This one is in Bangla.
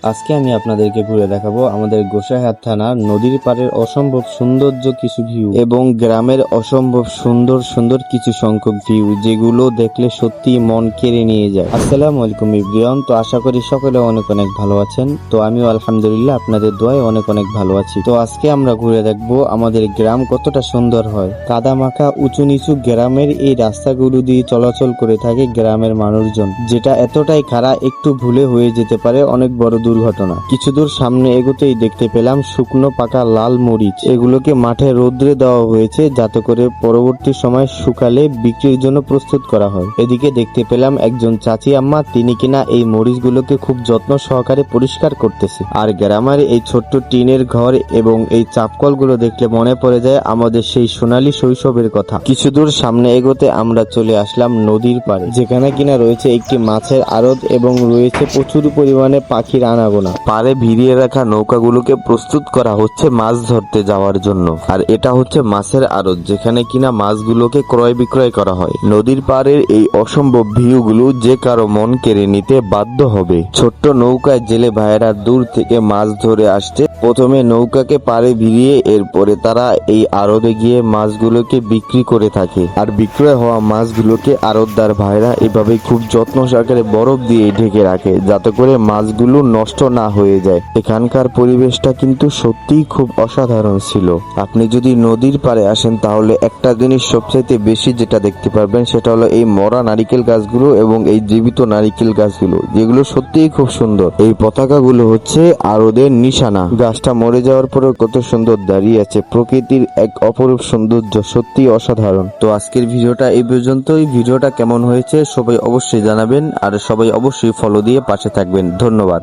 আজকে আমি আপনাদেরকে ঘুরে দেখাবো আমাদের গোসাইহাট থানার নদীর পাড়ের অসম্ভব সৌন্দর্য কিছু ভিউ এবং গ্রামের অসম্ভব সুন্দর সুন্দর কিছু সংখ্যক ভিউ, যেগুলো দেখলে সত্যি মন কেড়ে নিয়ে যায়। আসসালামু আলাইকুম এভরিওয়ান। তো আশা করি সকলে অনেক অনেক ভালো আছেন। তো আমিও আলহামদুলিল্লাহ আপনাদের দোয়ায় অনেক অনেক ভালো আছি। তো আজকে আমরা ঘুরে দেখবো আমাদের গ্রাম কতটা সুন্দর হয়। কাদা মাখা উঁচু নিচু গ্রামের এই রাস্তাগুলো দিয়ে চলাচল করে থাকে গ্রামের মানুষজন, যেটা এতটাই খারাপ একটু ভুলে হয়ে যেতে পারে অনেক বড় দুর্ঘটনা। কিছু দূর সামনে এগোতেই দেখতে পেলাম শুকনো পাকা লাল মরিচ। এগুলোকে মাঠে রোদ্রে দেওয়া হয়েছে যাতে করে পরবর্তী সময় শুকালে বিক্রির জন্য প্রস্তুত করা হয়। এদিকে দেখতে পেলাম একজন চাচি আম্মা, তিনি কিনা এই মরিচগুলোকে খুব যত্ন সহকারে পরিষ্কার করতেছে। আর গ্রামের এই ছোট্ট টিনের ঘর এবং এই চাপকলগুলো দেখলে মনে পড়ে যায় আমাদের সেই সোনালী শৈশবের কথা। কিছু দূর সামনে এগোতে আমরা চলে আসলাম নদীর পাড়ে, যেখানে কিনা রয়েছে একটি মাছের আড়ত এবং রয়েছে প্রচুর পরিমাণে পাখির আনাগোনা। পাড়ে ভিড়িয়ে রাখা নৌকাগুলোকে প্রস্তুত করা হচ্ছে মাছ ধরতে যাওয়ার জন্য। আর এটা হচ্ছে মাছের আড়ত, যেখানে কিনা মাছগুলোকে ক্রয় বিক্রয় করা হয়। নদীর পাড়ের এই অসম্ভব ভিউগুলো যে কারো মন কেড়ে নিতে বাধ্য হবে। ছোট্ট নৌকায় জেলে ভাইয়েরা দূর থেকে মাছ ধরে আসছে। প্রথমে নৌকাকে পাড়ে ভিড়িয়ে এরপরে তারা এই আড়তে গিয়ে মাছগুলোকে বিক্রি করে থাকে। আর বিক্রয় হওয়া মাছগুলোকে আড়তদার ভাইরা এভাবে খুব যত্ন সহকারে বরফ দিয়ে ঢেকে রাখে, যাতে করে মাছগুলো নষ্ট না হয়ে যায়। এখানকার পরিবেশটা কিন্তু সত্যিই খুব অসাধারণ ছিল। আপনি যদি নদীর পাড়ে আসেন তাহলে একটা জিনিস সবচাইতে বেশি যেটা দেখতে পারবেন সেটা হলো এই মরা নারিকেল গাছগুলো এবং এই জীবিত নারিকেল গাছগুলো, যেগুলো সত্যিই খুব সুন্দর। এই পতাকাগুলো হচ্ছে আরদের নিশানা। গাছটা মরে যাওয়ার পরেও কত সুন্দর দাঁড়িয়ে আছে। প্রকৃতির এক অপরূপ সৌন্দর্য, সত্যি অসাধারণ। তো আজকের ভিডিওটা এই পর্যন্তই। ভিডিওটা কেমন হয়েছে সবাই অবশ্যই জানাবেন, আর সবাই অবশ্যই ফলো দিয়ে পাশে থাকবেন। ধন্যবাদ।